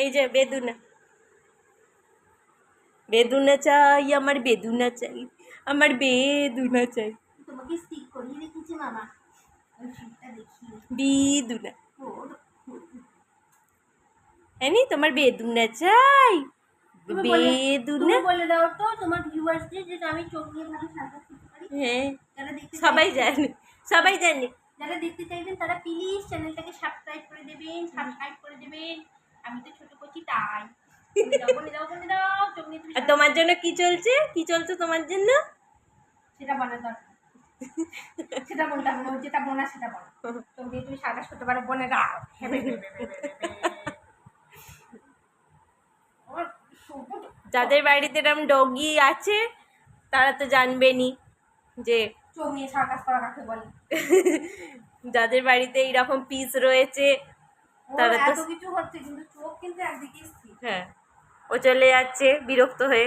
এই যে বেদুনা, বেদুনা চাই, আমার বেদুনা চাই, আমার বেদুনা চাই। তোমাকে স্টিক করিয়ে রেখেছে মামা, ওই শিটটা দেখিয়ে বেদুনা এনি তোমার বেদুনা চাই, বেদুনা। তুমি বলে দাও তো তোমার ভিউয়ার্সদের যে আমি চোখ দিয়ে ভালো সার্কাস করতে পারি। হ্যাঁ যারা দেখতে সবাই জানে, সবাই জানে। যারা দেখতে চাইবেন তারা প্লিজ চ্যানেলটাকে সাবস্ক্রাইব করে দেবেন, সাবস্ক্রাইব করে দেবেন। আমি তো ছোট করছি তাই বলে দাও বলে দাও চোখ দিয়ে তুমি। আর তোমার জন্য কি চলছে, কি চলছে তোমার জন্য? সেটা বলার দরকার, সেটা বলতে হবে না, যেটা বোনা সেটা বলো। চোখ দিয়ে তুমি সার্কাস করতে পারো, বলে দাও। যাদের বাড়িতে এরকম ডগি আছে তারা তো জানবেনই যে চোখ নিয়ে সার্কাস করা কাকে বলে। যাদের বাড়িতে এইরকম পিস রয়েছে তারা তো এত কিছু হচ্ছে কিন্তু চোখ কিন্তু একদিকে স্থির। হ্যাঁ, ও চলে যাচ্ছে বিরক্ত হয়ে।